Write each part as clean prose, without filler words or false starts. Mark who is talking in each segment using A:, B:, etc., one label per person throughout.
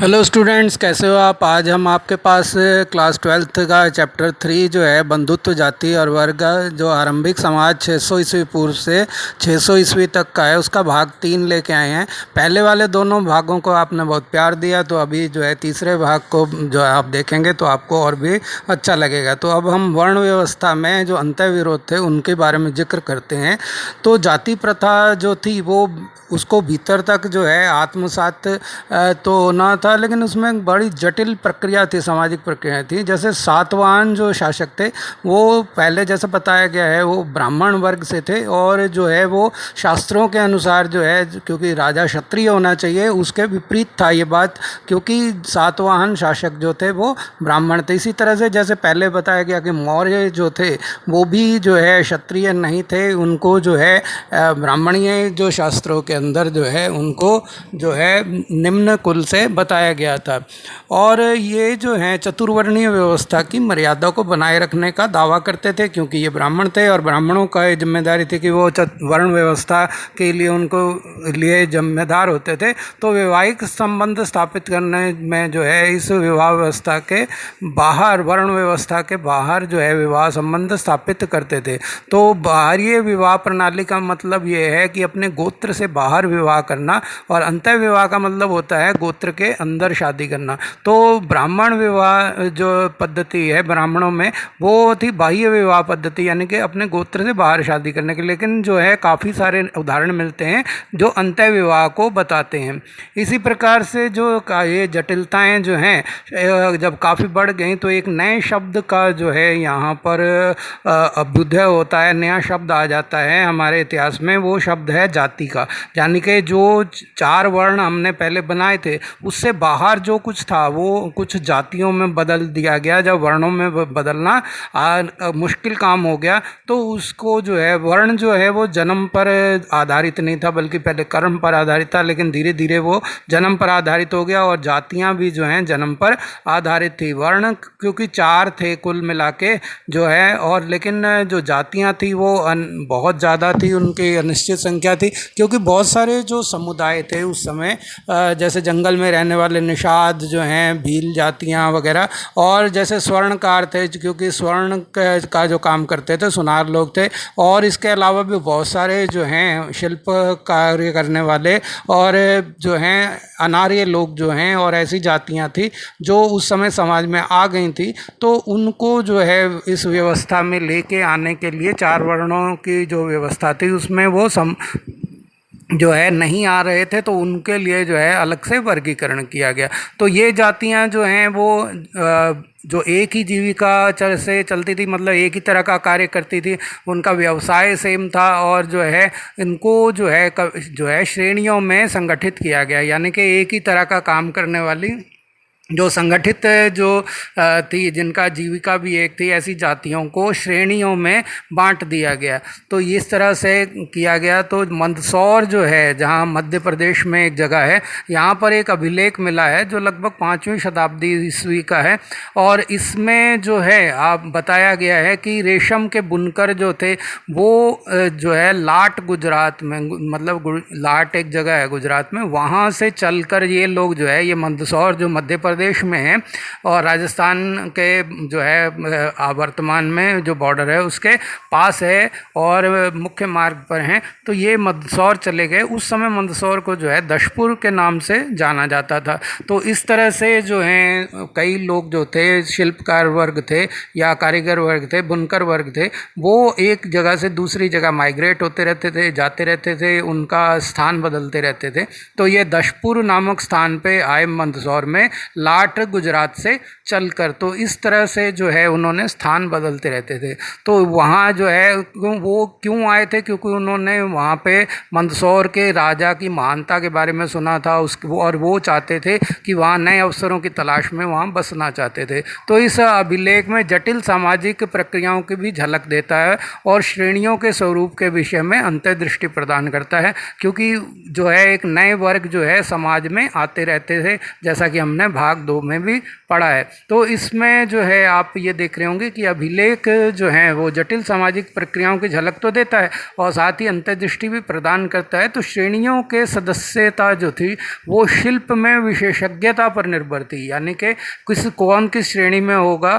A: Hello students, कैसे हो आप। आज हम आपके पास क्लास 12th का चैप्टर 3 जो है बंधुत्व जाति और वर्ग, जो आरंभिक समाज 600 ईस्वी पूर्व से 600 ईस्वी तक का है, उसका भाग 3 लेके आए हैं। पहले वाले दोनों भागों को आपने बहुत प्यार दिया, तो अभी जो है तीसरे भाग को जो है आप देखेंगे तो आपको और भी अच्छा लगेगा। तो अब हम वर्ण व्यवस्था में जो अंतः विरोध थे उनके बारे में जिक्र करते हैं। तो जाति प्रथा जो थी वो उसको भीतर तक जो है आत्मसात तो होना था, लेकिन उसमें बड़ी जटिल प्रक्रिया थी, सामाजिक प्रक्रिया थी। जैसे सातवाहन जो शासक थे वो पहले जैसे बताया गया है वो ब्राह्मण वर्ग से थे, और जो है वो शास्त्रों के अनुसार जो है, क्योंकि राजा क्षत्रिय होना चाहिए, उसके विपरीत था ये बात, क्योंकि सातवाहन शासक जो थे वो ब्राह्मण थे। इसी तरह से जैसे पहले बताया गया कि मौर्य जो थे वो भी जो है क्षत्रिय नहीं थे, उनको जो है ब्राह्मणीय जो शास्त्रों के अंदर जो है उनको जो है निम्न कुल से बताया गया था। और ये जो है चतुर्वर्णीय व्यवस्था की मर्यादा को बनाए रखने का दावा करते थे, क्योंकि ये ब्राह्मण थे और ब्राह्मणों का ये जिम्मेदारी थी कि वो वर्ण व्यवस्था के लिए उनको लिए जिम्मेदार होते थे। तो वैवाहिक संबंध स्थापित करने में जो है इस विवाह व्यवस्था के बाहर, वर्ण व्यवस्था के बाहर जो है विवाह संबंध स्थापित करते थे। तो बाहरी विवाह प्रणाली का मतलब ये है कि अपने गोत्र से बाहर विवाह करना, और अंतः विवाह का मतलब होता है गोत्र के अंदर शादी करना। तो ब्राह्मण विवाह जो पद्धति है ब्राह्मणों में, वो थी बाह्य विवाह पद्धति, यानी कि अपने गोत्र से बाहर शादी करने की। लेकिन जो है काफ़ी सारे उदाहरण मिलते हैं जो अंतः विवाह को बताते हैं। इसी प्रकार से जो ये जटिलताएं जो हैं जब काफ़ी बढ़ गई, तो एक नए शब्द का जो है यहाँ पर अभ्युदय होता है, नया शब्द आ जाता है हमारे इतिहास में। वो शब्द है जाति का, यानी कि जो 4 वर्ण हमने पहले बनाए थे उससे बाहर जो कुछ था वो कुछ जातियों में बदल दिया गया। जब वर्णों में बदलना मुश्किल काम हो गया, तो उसको जो है वर्ण जो है वो जन्म पर आधारित नहीं था, बल्कि पहले कर्म पर आधारित था, लेकिन धीरे धीरे वो जन्म पर आधारित हो गया। और जातियाँ भी जो हैं जन्म पर आधारित थी। वर्ण क्योंकि 4 थे कुल मिला के जो है, और लेकिन जो जातियाँ थी वो बहुत ज़्यादा थी, उनकी अनिश्चित संख्या थी, क्योंकि बहुत सारे जो समुदाय थे उस समय, जैसे जंगल में रहने वाले निषाद जो हैं, भील जातियाँ वगैरह, और जैसे स्वर्णकार थे, क्योंकि स्वर्ण का जो काम करते थे सुनार लोग थे, और इसके अलावा भी बहुत सारे जो हैं शिल्प कार्य करने वाले और जो हैं अनार्य लोग जो हैं, और ऐसी जातियाँ थी जो उस समय समाज में आ गई थी। तो उनको जो है इस व्यवस्था में लेके आने के लिए 4 वर्णों की जो व्यवस्था थी उसमें वो जो है नहीं आ रहे थे, तो उनके लिए जो है अलग से वर्गीकरण किया गया। तो ये जातियां जो हैं वो जो एक ही जीविका से चलती थी, मतलब एक ही तरह का कार्य करती थी, उनका व्यवसाय सेम था, और जो है इनको जो है श्रेणियों में संगठित किया गया, यानी कि एक ही तरह का काम करने वाली जो संगठित जो थी, जिनका जीविका भी एक थी, ऐसी जातियों को श्रेणियों में बांट दिया गया। तो इस तरह से किया गया। तो मंदसौर जो है, जहाँ मध्य प्रदेश में एक जगह है, यहाँ पर एक अभिलेख मिला है जो लगभग 5वीं शताब्दी ईस्वी का है, और इसमें जो है आप बताया गया है कि रेशम के बुनकर जो थे वो जो है लाट, गुजरात में, मतलब लाट एक जगह है गुजरात में, वहाँ से चलकर ये लोग जो है, ये मंदसौर जो मध्य प्रदेश में है और राजस्थान के जो है वर्तमान में जो बॉर्डर है उसके पास है और मुख्य मार्ग पर हैं, तो ये मंदसौर चले गए। उस समय मंदसौर को जो है दशपुर के नाम से जाना जाता था। तो इस तरह से जो हैं कई लोग जो थे, शिल्पकार वर्ग थे या कारीगर वर्ग थे, बुनकर वर्ग थे, वो एक जगह से दूसरी जगह माइग्रेट होते रहते थे, जाते रहते थे, उनका स्थान बदलते रहते थे। तो ये दशपुर नामक स्थान पे आए मंदसौर में, लाट गुजरात से चलकर। तो इस तरह से जो है उन्होंने स्थान बदलते रहते थे। तो वहाँ जो है वो क्यों आए थे, क्योंकि उन्होंने वहाँ पे मंदसौर के राजा की महानता के बारे में सुना था और वो चाहते थे कि वहाँ नए अवसरों की तलाश में वहाँ बसना चाहते थे। तो इस अभिलेख में जटिल सामाजिक प्रक्रियाओं की भी झलक देता है और श्रेणियों के स्वरूप के विषय में अंतर्दृष्टि प्रदान करता है, क्योंकि जो है एक नए वर्ग जो है समाज में आते रहते थे, जैसा कि हमने भाग भाग 2 में भी पढ़ा है। तो इसमें जो है आप ये देख रहे होंगे कि अभिलेख जो है वो जटिल सामाजिक प्रक्रियाओं की झलक तो देता है और साथ ही अंतर्दृष्टि भी प्रदान करता है। तो श्रेणियों के सदस्यता जो थी वो शिल्प में विशेषज्ञता पर निर्भर थी, यानी कि कौन किस श्रेणी में होगा,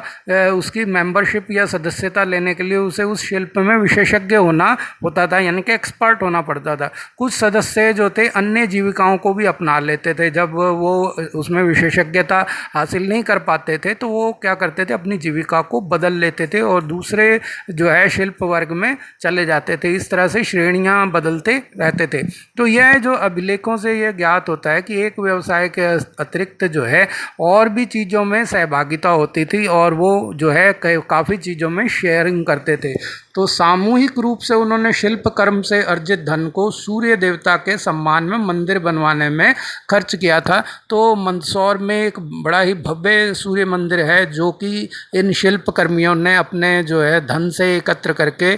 A: उसकी मेंबरशिप या सदस्यता लेने के लिए उसे उस शिल्प में विशेषज्ञ होना होता था, यानी कि एक्सपर्ट होना पड़ता था। कुछ सदस्य जो थे अन्य जीविकाओं को भी अपना लेते थे। जब वो उसमें विशेषज्ञता हासिल नहीं कर पाते थे तो वो क्या करते थे, अपनी जीविका को बदल लेते थे और दूसरे जो है शिल्प वर्ग में चले जाते थे। इस तरह से श्रेणियां बदलते रहते थे। तो यह जो अभिलेखों से यह ज्ञात होता है कि एक व्यवसाय के अतिरिक्त जो है और भी चीज़ों में सहभागिता होती थी और वो जो है काफ़ी चीज़ों में शेयरिंग करते थे। तो सामूहिक रूप से उन्होंने शिल्प कर्म से अर्जित धन को सूर्य देवता के सम्मान में मंदिर बनवाने में खर्च किया था। तो मंदसौर में एक बड़ा ही भव्य सूर्य मंदिर है जो कि इन शिल्प कर्मियों ने अपने जो है धन से एकत्र करके,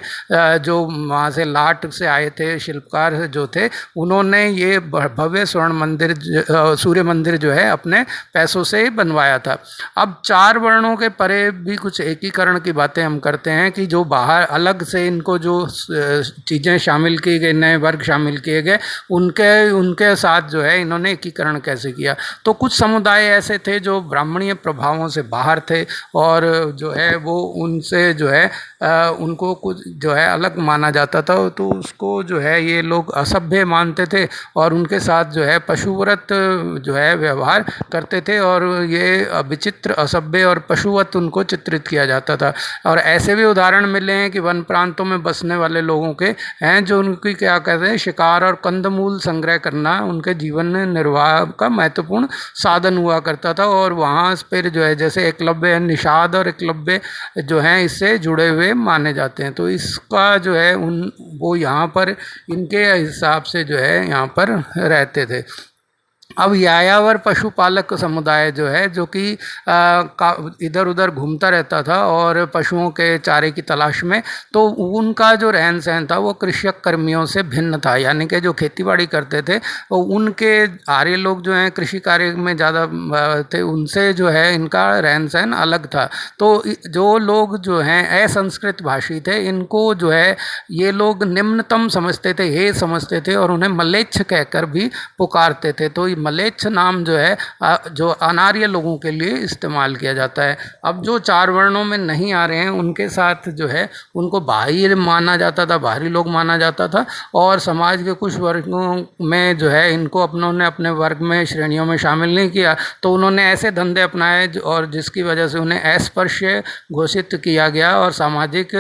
A: जो वहाँ से लाट से आए थे शिल्पकार जो थे, उन्होंने ये भव्य स्वर्ण मंदिर सूर्य मंदिर जो है अपने पैसों से बनवाया था। अब 4 वर्णों के परे भी कुछ एकीकरण की बातें हम करते हैं कि जो बाहर अलग से इनको जो चीज़ें शामिल की गई, नए वर्ग शामिल किए गए, उनके साथ जो है इन्होंने एकीकरण कैसे किया। तो कुछ समुदाय ऐसे थे जो ब्राह्मणीय प्रभावों से बाहर थे और जो है वो उनसे जो है उनको कुछ जो है अलग माना जाता था, तो उसको जो है ये लोग असभ्य मानते थे और उनके साथ जो है पशुव्रत जो है व्यवहार करते थे और ये विचित्र, असभ्य और पशुवत उनको चित्रित किया जाता था। और ऐसे भी उदाहरण मिले हैं कि वन प्रांतों में बसने वाले लोगों के हैं जो उनकी क्या कहते हैं, शिकार और कंदमूल संग्रह करना उनके जीवन निर्वाह का महत्वपूर्ण साधन हुआ करता था। और वहाँ पर जो है जैसे एकलव्य, निषाद और एकलव्य जो हैं इससे जुड़े हुए माने जाते हैं। तो इसका जो है वो यहाँ पर इनके हिसाब से जो है यहाँ पर रहते थे। अब यायावर पशुपालक समुदाय जो है जो कि इधर उधर घूमता रहता था और पशुओं के चारे की तलाश में, तो उनका जो रहन सहन था वो कृषक कर्मियों से भिन्न था, यानी कि जो खेतीबाड़ी करते थे वो उनके आर्य लोग जो हैं कृषि कार्य में ज़्यादा थे, उनसे जो है इनका रहन सहन अलग था। तो जो लोग जो हैं असंस्कृत भाषी थे, इनको जो है ये लोग निम्नतम समझते थे, हे समझते थे और उन्हें मलेच्छ कहकर भी पुकारते थे। तो मलेच्छ नाम जो है जो अनार्य लोगों के लिए इस्तेमाल किया जाता है। अब जो 4 वर्णों में नहीं आ रहे हैं उनके साथ जो है उनको बाहरी माना जाता था, बाहरी लोग माना जाता था और समाज के कुछ वर्गों में जो है इनको उन्होंने अपने वर्ग में श्रेणियों में शामिल नहीं किया। तो उन्होंने ऐसे धंधे अपनाए और जिसकी वजह से उन्हें अस्पृश्य घोषित किया गया और सामाजिक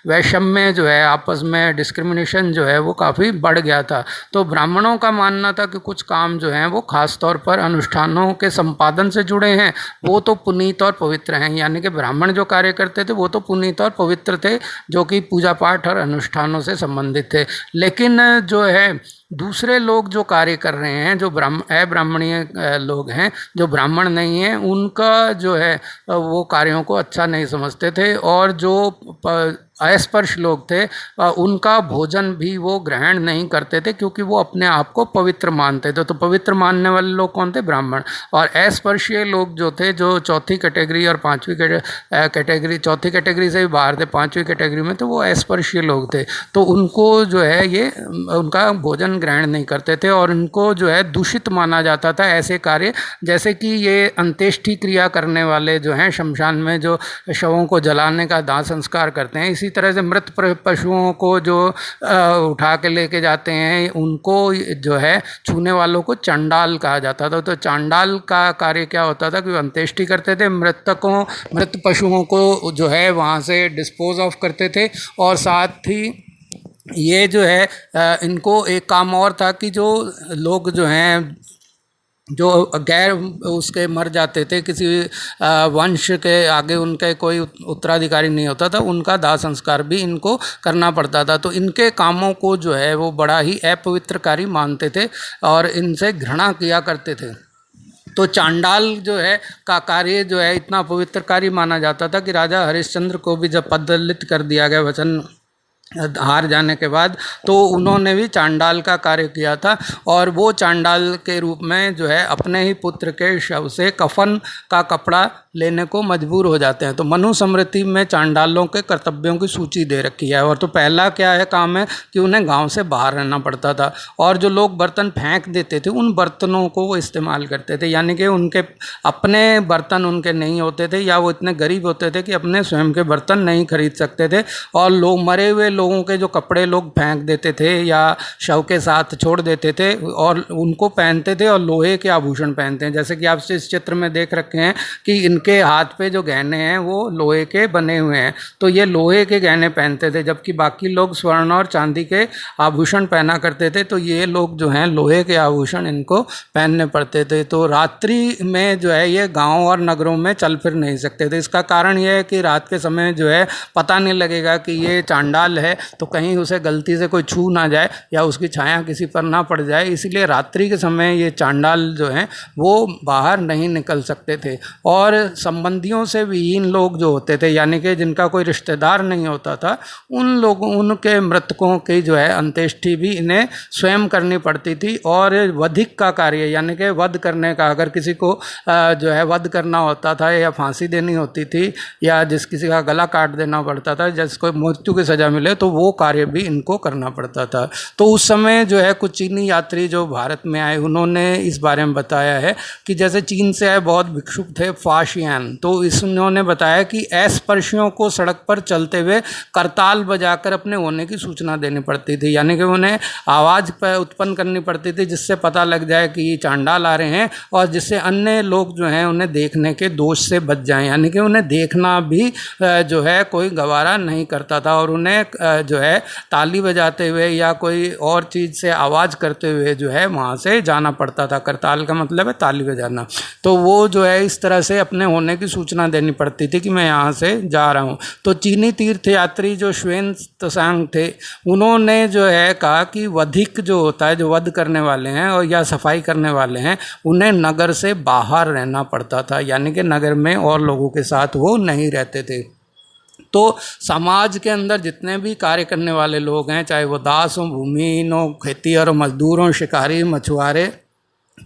A: वैषम्य जो है, आपस में डिस्क्रिमिनेशन जो है वो काफ़ी बढ़ गया था। तो ब्राह्मणों का मानना था कि कुछ काम जो हैं वो खास तौर पर अनुष्ठानों के संपादन से जुड़े हैं, वो तो पुनीत और पवित्र हैं, यानी कि ब्राह्मण जो कार्य करते थे वो तो पुनीत और पवित्र थे, जो कि पूजा पाठ और अनुष्ठानों से संबंधित थे। लेकिन जो है दूसरे लोग जो कार्य कर रहे हैं, जो अब्राह्मणीय लोग हैं, जो ब्राह्मण नहीं हैं, उनका जो है वो कार्यों को अच्छा नहीं समझते थे और जो अस्पर्श लोग थे उनका भोजन भी वो ग्रहण नहीं करते थे क्योंकि वो अपने आप को पवित्र मानते थे। तो पवित्र मानने वाले लोग कौन थे? ब्राह्मण। और अस्पृश्य लोग जो थे, जो चौथी कैटेगरी और 5वीं कैटेगरी, चौथी कैटेगरी से भी बाहर थे, 5वीं कैटेगरी में, तो वो अस्पृश्य लोग थे। तो उनको जो है ये उनका भोजन ग्रहण नहीं करते थे और उनको जो है दूषित माना जाता था ऐसे कार्य, जैसे कि ये अंत्येष्टि क्रिया करने वाले जो हैं, शमशान में जो शवों को जलाने का दाह संस्कार करते हैं, इसी तरह से मृत पशुओं को जो उठा के लेके जाते हैं उनको जो है छूने वालों को चांडाल कहा जाता था। तो चांडाल का कार्य क्या होता था कि अंत्येष्टि करते थे, मृत पशुओं को जो है वहाँ से डिस्पोज ऑफ करते थे और साथ ही ये जो है इनको एक काम और था कि जो लोग जो हैं जो गैर उसके मर जाते थे, किसी वंश के आगे उनके कोई उत्तराधिकारी नहीं होता था, उनका दाह संस्कार भी इनको करना पड़ता था। तो इनके कामों को जो है वो बड़ा ही अपवित्रकारी मानते थे और इनसे घृणा किया करते थे। तो चांडाल जो है का कार्य जो है इतना पवित्रकारी माना जाता था कि राजा हरिश्चंद्र को भी जब पददलित कर दिया गया, वचन हार जाने के बाद, तो उन्होंने भी चांडाल का कार्य किया था। और वो चांडाल के रूप में जो है अपने ही पुत्र के शव से कफन का कपड़ा लेने को मजबूर हो जाते हैं। तो मनुस्मृति में चांडालों के कर्तव्यों की सूची दे रखी है। और तो पहला क्या है काम है कि उन्हें गांव से बाहर रहना पड़ता था, और जो लोग बर्तन फेंक देते थे उन बर्तनों को वो इस्तेमाल करते थे, यानी कि उनके अपने बर्तन उनके नहीं होते थे, या वो इतने गरीब होते थे कि अपने स्वयं के बर्तन नहीं खरीद सकते थे। और लोग मरे हुए लोगों के जो कपड़े लोग फेंक देते थे या शव के साथ छोड़ देते थे, और उनको पहनते थे और लोहे के आभूषण पहनते हैं। जैसे कि आप इस चित्र में देख रखे हैं कि इनके हाथ पे जो गहने हैं वो लोहे के बने हुए हैं, तो ये लोहे के गहने पहनते थे, जबकि बाकी लोग स्वर्ण और चांदी के आभूषण पहना करते थे। तो ये लोग जो हैं लोहे के आभूषण इनको पहनने पड़ते थे। तो रात्रि में जो है ये गाँव और नगरों में चल फिर नहीं सकते थे। इसका कारण ये है कि रात के समय जो है पता नहीं लगेगा कि ये चांडाल है, तो कहीं उसे गलती से कोई छू ना जाए या उसकी छाया किसी पर ना पड़ जाए, इसलिए रात्रि के समय ये चांडाल जो हैं वो बाहर नहीं निकल सकते थे। और संबंधियों से विहीन लोग जो होते थे, यानी कि जिनका कोई रिश्तेदार नहीं होता था, उन लोगों उनके मृतकों की जो है अंत्येष्टि भी इन्हें स्वयं करनी पड़ती थी। और वधिक का कार्य, यानी कि वध करने का, अगर किसी को जो है वध करना होता था या फांसी देनी होती थी या जिस किसी का गला काट देना पड़ता था, जिसको मृत्यु की सज़ा मिले, तो वो कार्य भी इनको करना पड़ता था। तो उस समय जो है कुछ चीनी यात्री जो भारत में आए उन्होंने इस बारे में बताया है कि जैसे चीन से आए बहुत भिक्षुक थे फाशियान, तो उन्होंने बताया कि अस्पृश्यों को सड़क पर चलते हुए करताल बजाकर अपने होने की सूचना देनी पड़ती थी, यानी कि उन्हें आवाज़ उत्पन्न करनी पड़ती थी जिससे पता लग जाए कि ये चांडाल आ रहे हैं, और जिससे अन्य लोग जो हैं उन्हें देखने के दोष से बच जाएं, यानी कि उन्हें देखना भी जो है कोई गवारा नहीं करता था। और उन्हें जो है ताली बजाते हुए या कोई और चीज़ से आवाज़ करते हुए जो है वहाँ से जाना पड़ता था। करताल का मतलब है ताली बजाना। तो वो जो है इस तरह से अपने होने की सूचना देनी पड़ती थी कि मैं यहाँ से जा रहा हूँ। तो चीनी तीर्थयात्री जो श्वेन त्सांग थे, उन्होंने जो है कहा कि वधिक जो होता है, जो वध करने वाले हैं और या सफाई करने वाले हैं, उन्हें नगर से बाहर रहना पड़ता था, यानी कि नगर में और लोगों के साथ वो नहीं रहते थे। तो समाज के अंदर जितने भी कार्य करने वाले लोग हैं, चाहे वो दास हों, भूमिहीन हों, खेती और मजदूर हों, शिकारी, मछुआरे,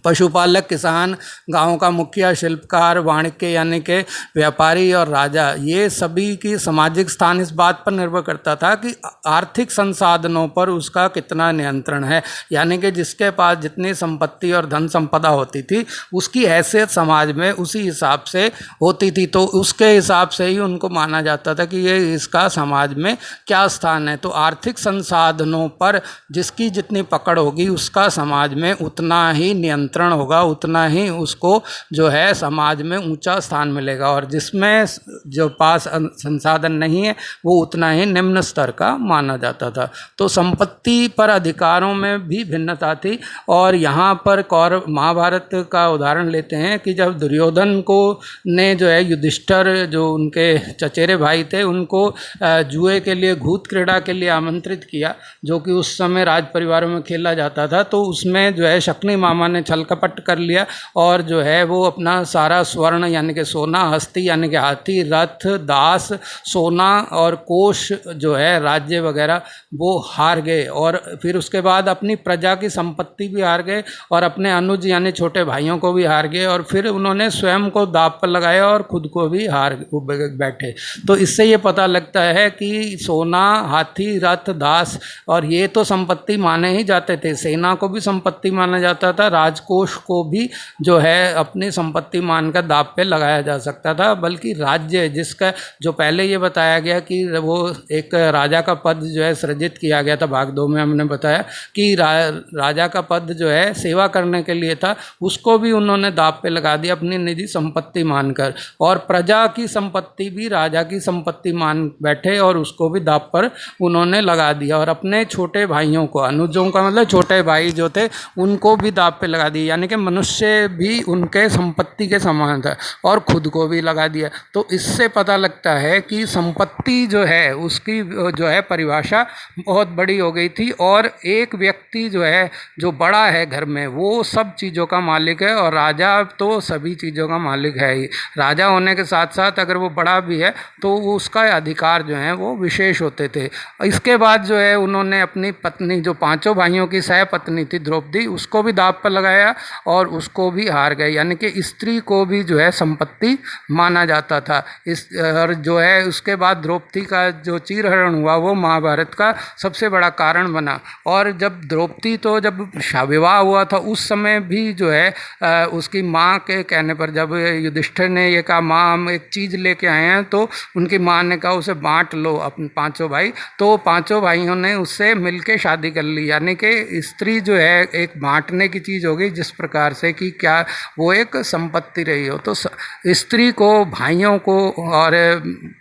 A: पशुपालक, किसान, गांव का मुखिया, शिल्पकार, वाणिज्य यानी कि व्यापारी और राजा, ये सभी की सामाजिक स्थान इस बात पर निर्भर करता था कि आर्थिक संसाधनों पर उसका कितना नियंत्रण है, यानी कि जिसके पास जितनी संपत्ति और धन संपदा होती थी उसकी हैसियत समाज में उसी हिसाब से होती थी। तो उसके हिसाब से ही उनको माना जाता था कि ये इसका समाज में क्या स्थान है। तो आर्थिक संसाधनों पर जिसकी जितनी पकड़ होगी उसका समाज में उतना ही नियंत्रण होगा, उतना ही उसको जो है समाज में ऊंचा स्थान मिलेगा, और जिसमें जो पास संसाधन नहीं है वो उतना ही निम्न स्तर का माना जाता था। तो संपत्ति पर अधिकारों में भी भिन्नता थी। और यहाँ पर कौरव महाभारत का उदाहरण लेते हैं कि जब दुर्योधन को ने जो है युधिष्ठिर जो उनके चचेरे भाई थे उनको जुए के लिए, भूत क्रीड़ा के लिए आमंत्रित किया, जो कि उस समय राज परिवारों में खेला जाता था। तो उसमें जो है शकुनी मामा ने छल कपट कर लिया और जो है वो अपना सारा स्वर्ण यानी कि सोना, हस्ती यानी कि हाथी, रथ, दास, सोना और कोष जो है राज्य वगैरह वो हार गए। और फिर उसके बाद अपनी प्रजा की संपत्ति भी हार गए और अपने अनुज यानी छोटे भाइयों को भी हार गए, और फिर उन्होंने स्वयं को दांव पर लगाया और खुद को भी हार बैठे। तो इससे ये पता लगता है कि सोना, हाथी, रथ, दास और ये तो संपत्ति माने ही जाते थे। सेना को भी संपत्ति माना जाता था, राजकोष को भी जो है अपनी संपत्ति मानकर दांव पे लगाया जा सकता था। बल्कि राज्य, जिसका जो पहले ये बताया गया कि वो एक राजा का पद जो है सृजित किया गया था, भाग 2 में हमने बताया कि राजा का पद जो है सेवा करने के लिए था, उसको भी उन्होंने दांव पे लगा दिया अपनी निजी संपत्ति मानकर। और प्रजा की संपत्ति भी राजा की संपत्ति मान बैठे और उसको भी दांव पर उन्होंने लगा दिया। और अपने छोटे भाइयों को, अनुजों का मतलब छोटे भाई जो थे, उनको भी दांव पे लगा दी, यानी कि मनुष्य भी उनके संपत्ति के समान था और खुद को भी लगा दिया। तो इससे पता लगता है कि संपत्ति जो है उसकी जो है परिभाषा बहुत बड़ी हो गई थी, और एक व्यक्ति जो है जो बड़ा है घर में वो सब चीज़ों का मालिक है, और राजा तो सभी चीज़ों का मालिक है ही। राजा होने के साथ साथ अगर वो बड़ा भी है तो वो उसका अधिकार जो है वो विशेष होते थे। इसके बाद जो है उन्होंने अपनी पत्नी, जो पांचों भाइयों की सह पत्नी थी द्रौपदी, उसको भी दांव पर लगाया और उसको भी हार गए, यानी कि स्त्री को भी जो है संपत्ति माना जाता था। इस और जो है उसके बाद द्रौपदी का जो चीरहरण हुआ वो महाभारत का सबसे बड़ा कारण बना। और जब द्रौपदी तो जब विवाह हुआ था उस समय भी जो है उसकी माँ के कहने पर जब युधिष्ठिर ने ये कहा माँ हम एक चीज़ लेके आए हैं, तो उनकी माँ ने कहा उसे बांट लो अपने पांचों भाई। तो पांचों भाइयों ने उससे मिलके शादी कर ली, यानी कि स्त्री जो है एक बांटने की चीज़ हो गई, जिस प्रकार से कि क्या वो एक संपत्ति रही हो। तो स्त्री को, भाइयों को और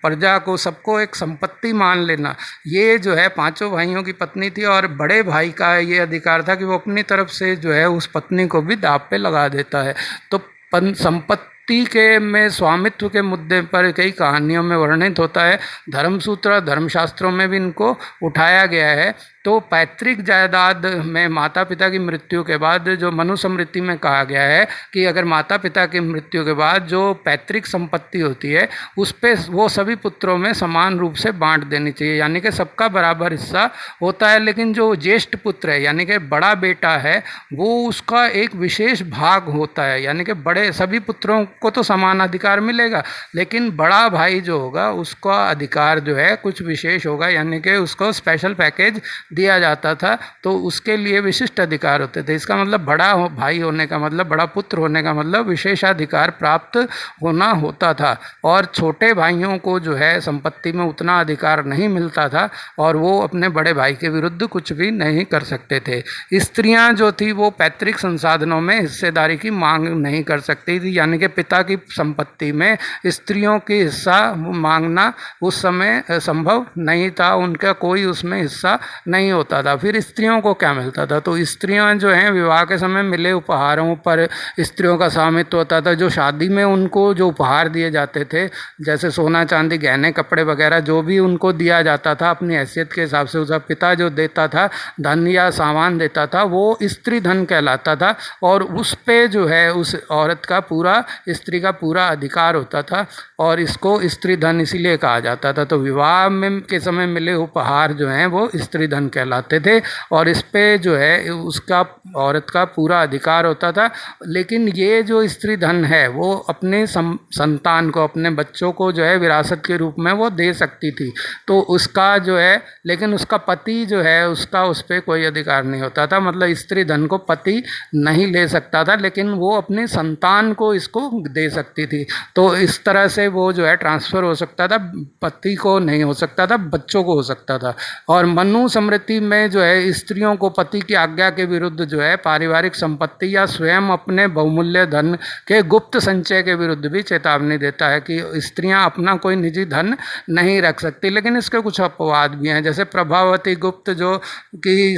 A: प्रजा को, सबको एक संपत्ति मान लेना, ये जो है पांचों भाइयों की पत्नी थी, और बड़े भाई का ये अधिकार था कि वो अपनी तरफ से जो है उस पत्नी को भी दांव पे लगा देता है। तो संपत्ति के में स्वामित्व के मुद्दे पर कई कहानियों में वर्णित होता है, धर्मसूत्र धर्मशास्त्रों में भी इनको उठाया गया है। तो पैतृक जायदाद में माता पिता की मृत्यु के बाद जो मनुस्मृति में कहा गया है कि अगर माता पिता की मृत्यु के बाद जो पैतृक संपत्ति होती है उस पे वो सभी पुत्रों में समान रूप से बांट देनी चाहिए, यानी कि सबका बराबर हिस्सा होता है। लेकिन जो ज्येष्ठ पुत्र है यानी कि बड़ा बेटा है वो उसका एक विशेष भाग होता है, यानी कि बड़े सभी पुत्रों को तो समान अधिकार मिलेगा, लेकिन बड़ा भाई जो होगा उसका अधिकार जो है कुछ विशेष होगा, यानी कि उसको स्पेशल पैकेज दिया जाता था। तो उसके लिए विशिष्ट अधिकार होते थे। इसका मतलब बड़ा भाई होने का मतलब, बड़ा पुत्र होने का मतलब विशेषाधिकार प्राप्त होना होता था, और छोटे भाइयों को जो है संपत्ति में उतना अधिकार नहीं मिलता था और वो अपने बड़े भाई के विरुद्ध कुछ भी नहीं कर सकते थे। स्त्रियां जो थी वो पैतृक संसाधनों में हिस्सेदारी की मांग नहीं कर सकती थी, यानी कि पिता की संपत्ति में स्त्रियों की हिस्सा मांगना उस समय संभव नहीं था, उनका कोई उसमें हिस्सा नहीं होता था। फिर स्त्रियों को क्या मिलता था, तो स्त्रियां जो हैं विवाह के समय मिले उपहारों पर स्त्रियों का स्वामित्व होता था। जो शादी में उनको जो उपहार दिए जाते थे, जैसे सोना चांदी गहने कपड़े वगैरह जो भी उनको दिया जाता था अपनी हैसियत के हिसाब से, उसका पिता जो देता था धन या सामान देता था वो स्त्री धन कहलाता था, और उस पे जो है उस औरत का पूरा, स्त्री का पूरा अधिकार होता था, और इसको स्त्री धन इसीलिए कहा जाता था। तो विवाह में के समय मिले उपहार जो हैं वो स्त्री धन कहलाते थे, और इस पे जो है उसका औरत का पूरा अधिकार होता था। लेकिन ये जो स्त्री धन है वो अपने संतान को, अपने बच्चों को जो है विरासत के रूप में वो दे सकती थी, तो उसका जो है, लेकिन उसका पति जो है उसका उस पर कोई अधिकार नहीं होता था। मतलब स्त्री धन को पति नहीं ले सकता था, लेकिन वो अपने संतान को इसको दे सकती थी। तो इस तरह से वो जो है ट्रांसफ़र हो सकता था, पति को नहीं हो सकता था, बच्चों को हो सकता था। और मनुस्मृति में जो है स्त्रियों को पति की आज्ञा के विरुद्ध जो है पारिवारिक संपत्ति या स्वयं अपने बहुमूल्य धन के गुप्त संचय के विरुद्ध भी चेतावनी देता है कि स्त्रियां अपना कोई निजी धन नहीं रख सकती। लेकिन इसके कुछ अपवाद भी हैं, जैसे प्रभावती गुप्त जो कि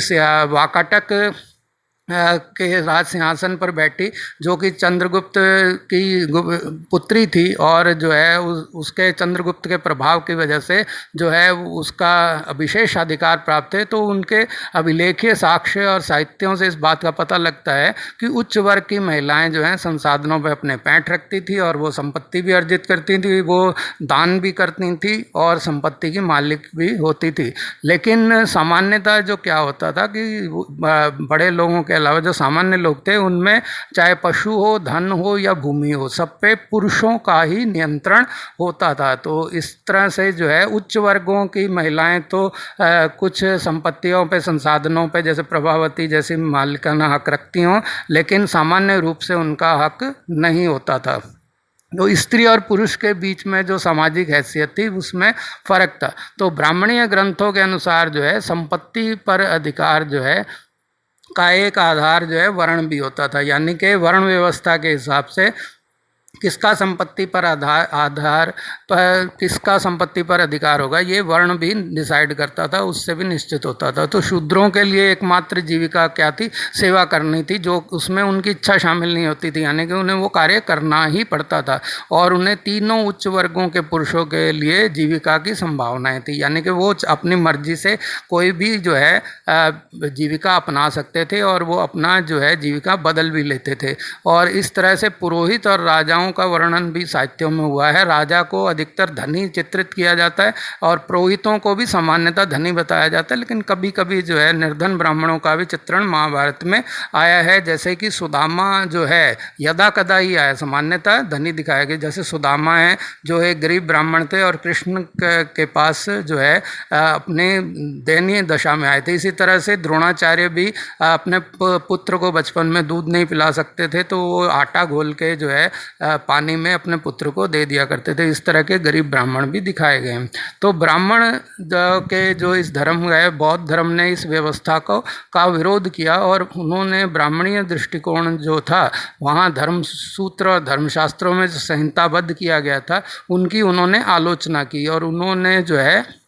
A: वाकाटक के राज सिंहासन पर बैठी, जो कि चंद्रगुप्त की पुत्री थी, और जो है उसके चंद्रगुप्त के प्रभाव की वजह से जो है उसका विशेष अधिकार प्राप्त है। तो उनके अभिलेखीय साक्ष्य और साहित्यों से इस बात का पता लगता है कि उच्च वर्ग की महिलाएं जो हैं संसाधनों पर अपने पैंठ रखती थी, और वो संपत्ति भी अर्जित करती थी, वो दान भी करती थी और संपत्ति की मालिक भी होती थी। लेकिन सामान्यतः जो क्या होता था कि बड़े लोगों के अलावा जो सामान्य लोग थे उनमें चाहे पशु हो, धन हो या भूमि हो, सब पे पुरुषों का ही नियंत्रण होता था। तो इस तरह से जो है उच्च वर्गों की महिलाएं तो कुछ संपत्तियों पे, संसाधनों पे, जैसे प्रभावती जैसी मालिकाना हक रखती हों, लेकिन सामान्य रूप से उनका हक नहीं होता था। तो स्त्री और पुरुष के बीच में जो सामाजिक हैसियत थी उसमें फ़र्क था। तो ब्राह्मणीय ग्रंथों के अनुसार जो है संपत्ति पर अधिकार जो है का एक आधार जो है वर्ण भी होता था, यानी कि वर्ण व्यवस्था के हिसाब से किसका संपत्ति पर आधार पर किसका संपत्ति पर अधिकार होगा, ये वर्ण भी डिसाइड करता था, उससे भी निश्चित होता था। तो शूद्रों के लिए एकमात्र जीविका क्या थी, सेवा करनी थी, जो उसमें उनकी इच्छा शामिल नहीं होती थी, यानी कि उन्हें वो कार्य करना ही पड़ता था। और उन्हें तीनों उच्च वर्गों के पुरुषों के लिए जीविका की संभावनाएं थी, यानी कि वो अपनी मर्जी से कोई भी जो है जीविका अपना सकते थे और वो अपना जो है जीविका बदल भी लेते थे। और इस तरह से पुरोहित और राजाओं का वर्णन भी साहित्यों में हुआ है। राजा को अधिकतर धनी चित्रित किया जाता है और पुरोहितों को भी सामान्यतः धनी बताया जाता है, लेकिन कभी कभी जो है निर्धन ब्राह्मणों का भी चित्रण महाभारत में आया है, जैसे कि सुदामा जो है यदा कदा ही आया, सामान्यतः धनी दिखाया गया। जैसे सुदामा है जो एक गरीब ब्राह्मण थे और कृष्ण के पास जो है अपने दयनीय दशा में आए थे। इसी तरह से द्रोणाचार्य भी अपने पुत्र को बचपन में दूध नहीं पिला सकते थे, तो वो आटा घोल के जो है पानी में अपने पुत्र को दे दिया करते थे। इस तरह के गरीब ब्राह्मण भी दिखाए गए हैं। तो ब्राह्मण के जो इस धर्म है, बौद्ध धर्म ने इस व्यवस्था का विरोध किया और उन्होंने ब्राह्मणीय दृष्टिकोण जो था, वहाँ धर्म सूत्र और धर्मशास्त्रों में जो संहिताबद्ध किया गया था, उनकी उन्होंने आलोचना की। और उन्होंने जो है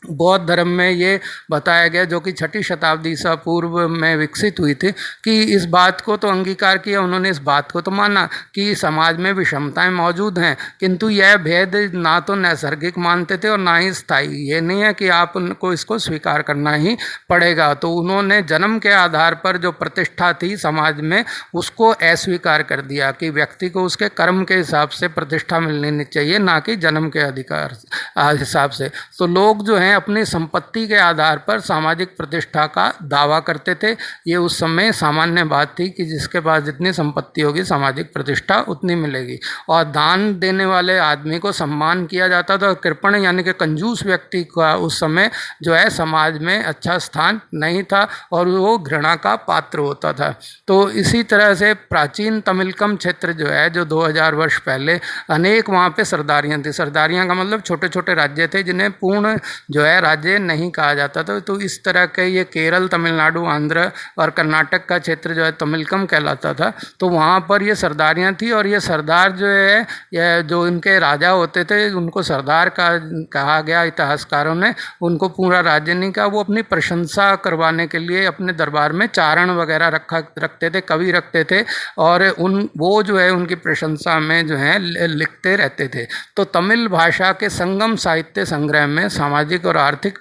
A: बौद्ध धर्म में ये बताया गया, जो कि 6ठी शताब्दी ईसा पूर्व में विकसित हुई थी, कि इस बात को तो अंगीकार किया उन्होंने, इस बात को तो माना कि समाज में विषमताएं मौजूद हैं, किंतु यह भेद ना तो नैसर्गिक मानते थे और ना ही स्थायी। ये नहीं है कि आप उनको इसको स्वीकार करना ही पड़ेगा। तो उन्होंने जन्म के आधार पर जो प्रतिष्ठा थी समाज में, उसको अस्वीकार कर दिया कि व्यक्ति को उसके कर्म के हिसाब से प्रतिष्ठा मिलनी चाहिए, ना कि जन्म के अधिकार हिसाब से। तो लोग जो हैं अपनी संपत्ति के आधार पर सामाजिक प्रतिष्ठा का दावा करते थे। ये उस समय सामान्य बात थी कि जिसके पास जितनी संपत्ति होगी सामाजिक प्रतिष्ठा उतनी मिलेगी। और दान देने वाले आदमी को सम्मान किया जाता था। कृपण यानी कि कंजूस व्यक्ति का उस समय जो है समाज में अच्छा स्थान नहीं था और वो घृणा का पात्र होता था। तो इसी तरह से प्राचीन तमिलकम क्षेत्र जो है, जो 2000 वर्ष पहले अनेक वहाँ पे सरदारियाँ थी। सरदारियाँ का मतलब छोटे छोटे राज्य थे जिन्हें पूर्ण जो है राज्य नहीं कहा जाता था। तो इस तरह के ये केरल, तमिलनाडु, आंध्र और कर्नाटक का क्षेत्र जो है तमिलकम कहलाता था। तो वहाँ पर ये सरदारियाँ थी और ये सरदार जो है, ये जो इनके राजा होते थे उनको सरदार का कहा गया। इतिहासकारों ने उनको पूरा राज्य नहीं कहा। वो अपनी प्रशंसा करवाने के लिए अपने दरबार में चारण वगैरह रखते थे, कवि रखते थे और वो जो है उनकी प्रशंसा में जो है लिखते रहते थे। तो तमिल भाषा के संगम साहित्य संग्रह में सामाजिक और आर्थिक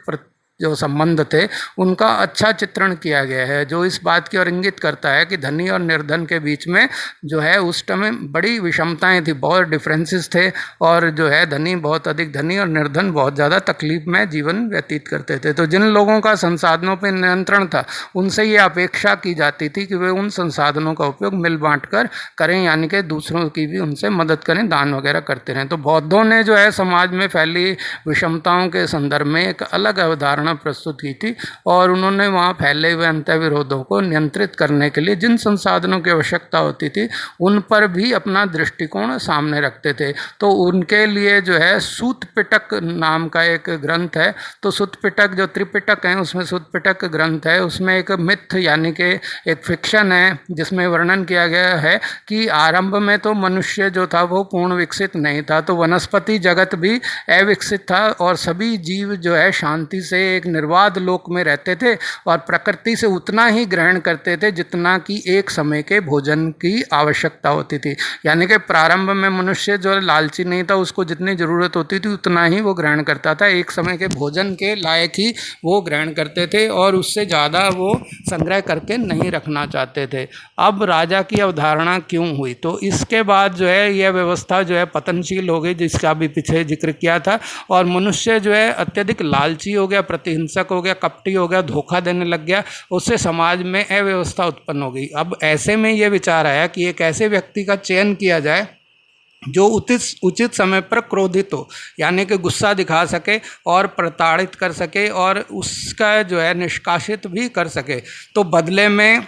A: जो संबंध थे उनका अच्छा चित्रण किया गया है, जो इस बात की ओर इंगित करता है कि धनी और निर्धन के बीच में जो है उस समय बड़ी विषमताएं थी, बहुत डिफरेंसेस थे और जो है धनी बहुत अधिक धनी और निर्धन बहुत ज़्यादा तकलीफ में जीवन व्यतीत करते थे। तो जिन लोगों का संसाधनों पर नियंत्रण था उनसे ये अपेक्षा की जाती थी कि वे उन संसाधनों का उपयोग मिल बांट कर करें, यानी कि दूसरों की भी उनसे मदद करें, दान वगैरह करते रहें। तो बौद्धों ने जो है समाज में फैली विषमताओं के संदर्भ में एक अलग अवधारणा प्रस्तुत की थी और उन्होंने वहाँ फैले हुए अंतर्विरोधों को नियंत्रित करने के लिए जिन संसाधनों की आवश्यकता होती थी उन पर भी अपना दृष्टिकोण सामने रखते थे। तो उनके लिए जो है सूत पिटक नाम का एक ग्रंथ है। तो सूत पिटक जो त्रिपिटक है उसमें सूत पिटक ग्रंथ है, उसमें एक मिथ यानी कि एक फिक्शन है जिसमें वर्णन किया गया है कि आरंभ में तो मनुष्य जो था वो पूर्ण विकसित नहीं था, तो वनस्पति जगत भी अविकसित था और सभी जीव जो है शांति से एक निर्वाध लोक में रहते थे और प्रकृति से उतना ही ग्रहण करते थे जितना कि एक समय के भोजन की आवश्यकता होती थी। यानी कि प्रारंभ में मनुष्य जो लालची नहीं था, उसको जितनी ज़रूरत होती थी उतना ही वो ग्रहण करता था, एक समय के भोजन के लायक ही वो ग्रहण करते थे और उससे ज़्यादा वो संग्रह करके नहीं रखना चाहते थे। अब राजा की अवधारणा क्यों हुई, तो इसके बाद जो है यह व्यवस्था जो है पतनशील हो गई, जिसका भी पीछे जिक्र किया था, और मनुष्य जो है अत्यधिक लालची हो गया, प्रतिहिंसक हो गया, कपटी हो गया, धोखा देने लग गया, उससे समाज में अव्यवस्था उत्पन्न हो गई। अब ऐसे में ये विचार आया कि एक ऐसे व्यक्ति का चयन किया जाए जो उचित समय पर क्रोधित हो, यानी कि गुस्सा दिखा सके और प्रताड़ित कर सके और उसका जो है निष्कासित भी कर सके। तो बदले में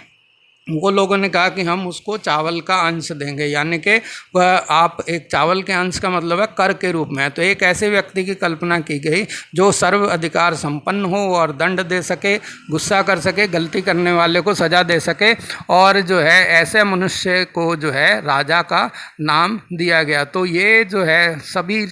A: वो लोगों ने कहा कि हम उसको चावल का अंश देंगे, यानी कि वह आप एक चावल के अंश का मतलब है कर के रूप में। तो एक ऐसे व्यक्ति की कल्पना की गई जो सर्व अधिकार संपन्न हो और दंड दे सके, गुस्सा कर सके, गलती करने वाले को सजा दे सके, और जो है ऐसे मनुष्य को जो है राजा का नाम दिया गया। तो ये जो है सभी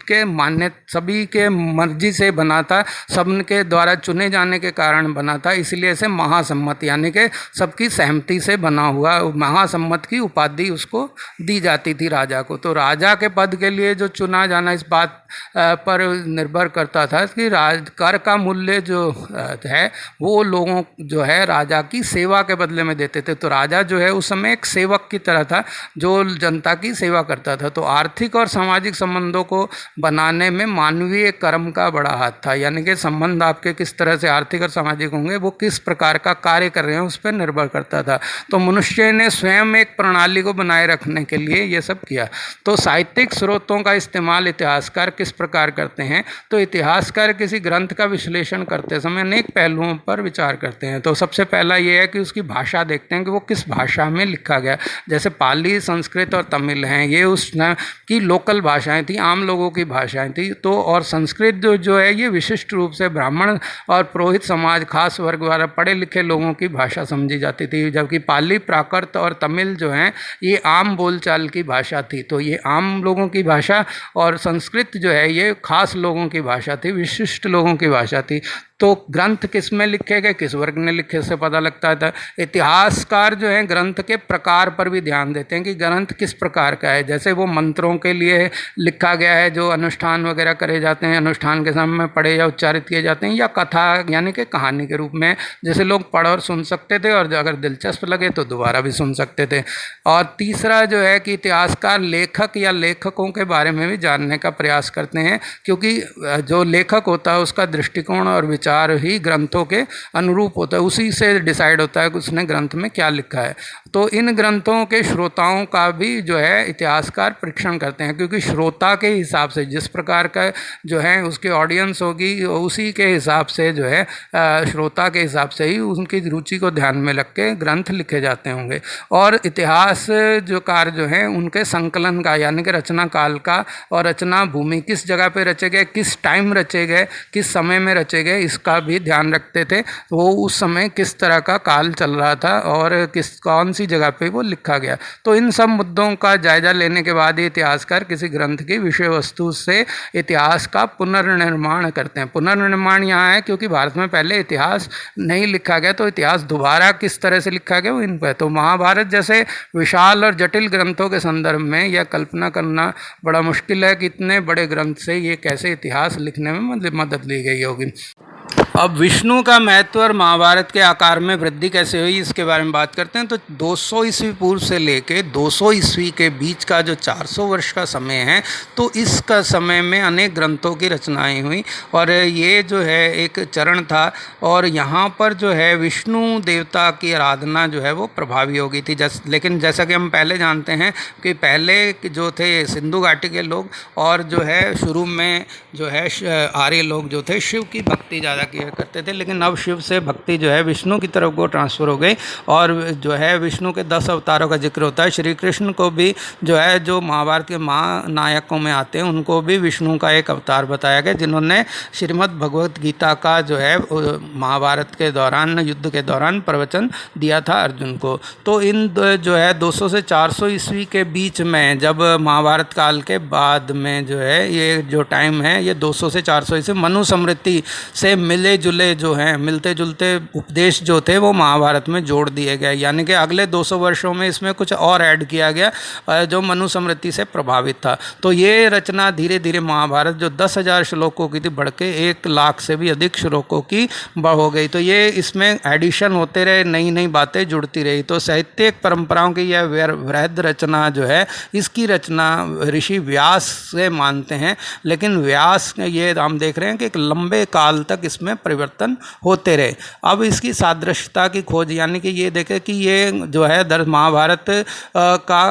A: के मर्जी से बना था, सबके द्वारा चुने जाने के कारण बना था, इसलिए इसे महासम्मत यानी कि सबकी सहमति से बना हुआ महासम्मत की उपाधि उसको दी जाती थी राजा को। तो राजा के पद के लिए जो चुना जाना इस बात पर निर्भर करता था कि कर का मूल्य जो है वो लोगों जो है राजा की सेवा के बदले में देते थे। तो राजा जो है उस समय एक सेवक की तरह था जो जनता की सेवा करता था। तो आर्थिक और सामाजिक संबंधों को बनाने में मानवीय कर्म का बड़ा हाथ था, यानी कि संबंध आपके किस तरह से आर्थिक और सामाजिक होंगे, वो किस प्रकार का कार्य कर रहे हैं उस पर निर्भर करता था। तो मनुष्य ने स्वयं एक प्रणाली को बनाए रखने के लिए ये सब किया। तो साहित्यिक स्रोतों का इस्तेमाल इतिहासकार किस प्रकार करते हैं, तो इतिहासकार किसी ग्रंथ का विश्लेषण करते समय अनेक पहलुओं पर विचार करते हैं। तो सबसे पहला ये है कि उसकी भाषा देखते हैं कि वो किस भाषा में लिखा गया। जैसे पाली, संस्कृत और तमिल हैं, ये उस की लोकल भाषाएं थी, आम लोगों की भाषाएं थी। तो और संस्कृत जो है ये विशिष्ट रूप से ब्राह्मण और पुरोहित समाज, खास वर्ग द्वारा पढ़े लिखे लोगों की भाषा समझी जाती थी, जबकि पाली, प्राकृत और तमिल जो हैं ये आम बोलचाल की भाषा थी। तो ये आम लोगों की भाषा, और संस्कृत जो है ये खास लोगों की भाषा थी, विशिष्ट लोगों की भाषा थी। तो ग्रंथ किस में लिखे गए, किस वर्ग ने लिखे से पता लगता था। इतिहासकार जो हैं ग्रंथ के प्रकार पर भी ध्यान देते हैं कि ग्रंथ किस प्रकार का है। जैसे वो मंत्रों के लिए लिखा गया है जो अनुष्ठान वगैरह करे जाते हैं, अनुष्ठान के समय में पढ़े या उच्चारित किए जाते हैं, या कथा यानी कि कहानी के रूप में जैसे लोग पढ़ और सुन सकते थे, और अगर दिलचस्प लगे तो दोबारा भी सुन सकते थे। और तीसरा जो है कि इतिहासकार लेखक या लेखकों के बारे में भी जानने का प्रयास करते हैं, क्योंकि जो लेखक होता है उसका दृष्टिकोण और विचार ही ग्रंथों के अनुरूप होता है, उसी से डिसाइड होता है कि उसने ग्रंथ में क्या लिखा है। तो इन ग्रंथों के श्रोताओं का भी जो है इतिहासकार परीक्षण करते हैं, क्योंकि श्रोता के हिसाब से जिस प्रकार का जो है उसकी ऑडियंस होगी, उसी के हिसाब से जो है श्रोता के हिसाब से ही उनकी रुचि को ध्यान में रख के ग्रंथ लिखे जाते होंगे। और इतिहास जो कार जो हैं उनके संकलन का यानी कि रचना काल का और रचना भूमि, किस जगह पे रचे गए, किस टाइम रचे गए, किस समय में रचे गए, इसका भी ध्यान रखते थे। वो उस समय किस तरह का काल चल रहा था और कौन सी जगह पे वो लिखा गया। तो इन सब मुद्दों का जायजा लेने के बाद ही इतिहासकार किसी ग्रंथ की विषय वस्तु से इतिहास का पुनर्निर्माण करते हैं। पुनर्निर्माण यहाँ है क्योंकि भारत में पहले इतिहास नहीं लिखा गया, तो इतिहास दोबारा किस तरह से लिखा गया वो इन पर। तो महाभारत जैसे विशाल और जटिल ग्रंथों के संदर्भ में यह कल्पना करना बड़ा मुश्किल है कि इतने बड़े ग्रंथ से ये कैसे इतिहास लिखने में मदद ली गई होगी। अब विष्णु का महत्व और महाभारत के आकार में वृद्धि कैसे हुई इसके बारे में बात करते हैं। तो 200 ईस्वी पूर्व से लेके 200 ईस्वी के बीच का जो 400 वर्ष का समय है, तो इसका समय में अनेक ग्रंथों की रचनाएं हुई और ये जो है एक चरण था। और यहाँ पर जो है विष्णु देवता की आराधना जो है वो प्रभावी हो गई थी। लेकिन जैसा कि हम पहले जानते हैं कि पहले जो थे सिंधु घाटी के लोग और जो है शुरू में जो है आर्य लोग जो थे शिव की भक्ति ज़्यादा किया करते थे, लेकिन अब शिव से भक्ति जो है विष्णु की तरफ को ट्रांसफ़र हो गई। और जो है विष्णु के 10 अवतारों का जिक्र होता है। श्री कृष्ण को भी जो है जो महाभारत के महानायकों में आते हैं उनको भी विष्णु का एक अवतार बताया गया, जिन्होंने श्रीमद् भगवत गीता का जो है महाभारत के दौरान युद्ध के दौरान प्रवचन दिया था अर्जुन को। तो इन जो है 200 से 400 ईस्वी के बीच में, जब महाभारत काल के बाद में जो है ये जो टाइम है ये 200 से 400 ईस्वी मनुस्मृति से मिले जुले जो हैं मिलते जुलते उपदेश जो थे वो महाभारत में जोड़ दिए गए, यानी कि अगले 200 वर्षों में इसमें कुछ और ऐड किया गया जो मनुस्मृति से प्रभावित था। तो ये रचना धीरे धीरे महाभारत जो 10,000 श्लोकों की थी बढ़ के 1 लाख से भी अधिक श्लोकों की हो गई। तो ये इसमें एडिशन होते रहे, नई नई बातें जुड़ती रही। तो साहित्यिक परंपराओं की यह वृहद रचना जो है इसकी रचना ऋषि व्यास से मानते हैं, लेकिन व्यास ये हम देख रहे हैं कि एक लंबे काल तक इसमें परिवर्तन होते रहे। अब इसकी सादृश्यता की खोज, यानी कि ये देखें कि ये जो है महाभारत का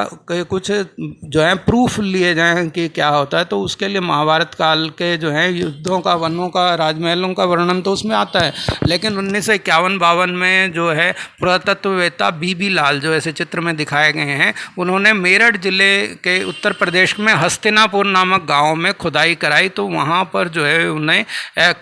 A: कुछ जो है प्रूफ लिए जाएं कि क्या होता है, तो उसके लिए महाभारत काल के जो है युद्धों का, वनों का, राजमहलों का वर्णन तो उसमें आता है। लेकिन 1951-52 में जो है पुरातत्ववेत्ता बीबी लाल जो ऐसे चित्र में दिखाए गए हैं, उन्होंने मेरठ जिले के उत्तर प्रदेश में हस्तिनापुर नामक गांव में खुदाई कराई। तो वहां पर जो है उन्हें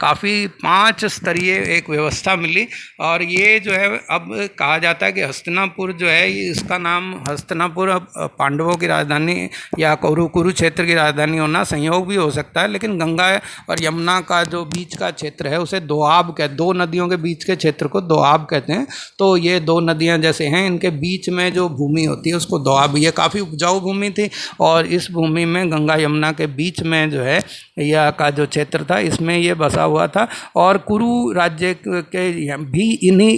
A: काफ़ी 5 स्तरीय एक व्यवस्था मिली। और ये जो है अब कहा जाता है कि हस्तिनापुर जो है, इसका नाम हस्तिनापुर पांडवों की राजधानी या कुरुक्षेत्र की राजधानी होना संयोग भी हो सकता है, लेकिन गंगा और यमुना का जो बीच का क्षेत्र है उसे दोआब कहते, 2 नदियों के बीच के क्षेत्र को दोआब कहते हैं। तो ये 2 नदियां जैसे हैं, इनके बीच में जो भूमि होती है उसको दोआब, ये काफ़ी उपजाऊ भूमि थी और इस भूमि में गंगा यमुना के बीच में जो है यह का जो क्षेत्र था, इसमें ये बसा हुआ था। और कुरु राज्य के भी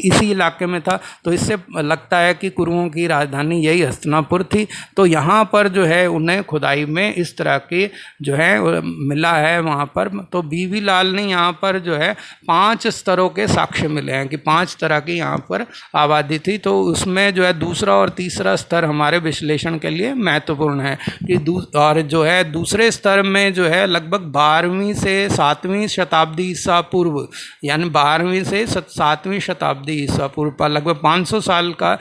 A: इसी इलाके में था, तो इससे लगता है कि कुरुओं की राजधानी यही हस्तिनापुर थी। तो यहाँ पर जो है उन्हें खुदाई में इस तरह की जो है मिला है वहाँ पर। तो बीबी लाल ने यहाँ पर जो है 5 स्तरों के साक्ष्य मिले हैं कि 5 तरह की यहाँ पर आबादी थी। तो उसमें जो है दूसरा और तीसरा स्तर हमारे विश्लेषण के लिए महत्वपूर्ण है कि और जो है दूसरे स्तर में जो है लगभग 12वीं से 7वीं शताब्दी ईसा पूर्व, यानी 12वीं से 7वीं शताब्दी ईसा पूर्व पर लगभग 500 साल का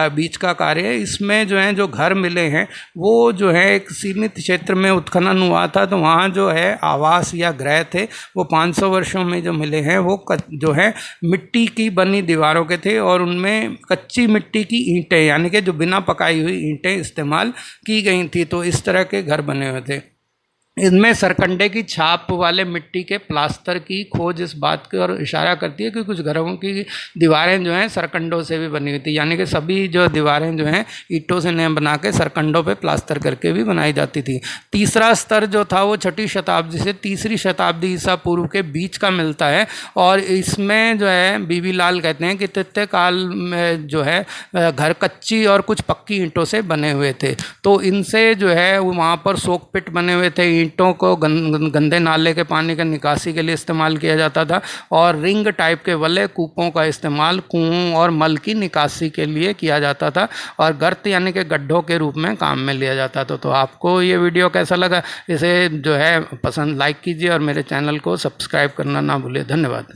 A: बीच का कार्य है। इसमें जो है जो घर मिले हैं वो जो है एक सीमित क्षेत्र में उत्खनन हुआ था, तो वहाँ जो है आवास या गृह थे वो 500 वर्षों में जो मिले हैं वो जो है मिट्टी की बनी दीवारों के थे और उनमें कच्ची मिट्टी की ईंटें, यानी कि जो बिना पकाई हुई ईंटें इस्तेमाल की गई थी। तो इस तरह के घर बने हुए थे। इनमें सरकंडे की छाप वाले मिट्टी के प्लास्टर की खोज इस बात की ओर इशारा करती है कि कुछ घरों की दीवारें जो हैं सरकंडों से भी बनी हुई थी, यानी कि सभी जो दीवारें जो हैं ईंटों से नहीं बना के सरकंडों पे प्लास्टर करके भी बनाई जाती थी। तीसरा स्तर जो था वो 6ठी शताब्दी से 3री शताब्दी ईसा पूर्व के बीच का मिलता है और इसमें जो है बीबी लाल कहते हैं कि तृतीय काल में जो है घर कच्ची और कुछ पक्की ईंटों से बने हुए थे। तो इनसे जो है वहाँ पर सोक पिट बने हुए थे, ईंटों को गंदे नाले के पानी के निकासी के लिए इस्तेमाल किया जाता था और रिंग टाइप के वलय कूपों का इस्तेमाल कुओं और मल की निकासी के लिए किया जाता था और गर्त यानी कि गड्ढों के रूप में काम में लिया जाता था। तो आपको ये वीडियो कैसा लगा, इसे जो है पसंद लाइक कीजिए और मेरे चैनल को सब्सक्राइब करना ना भूलिए। धन्यवाद।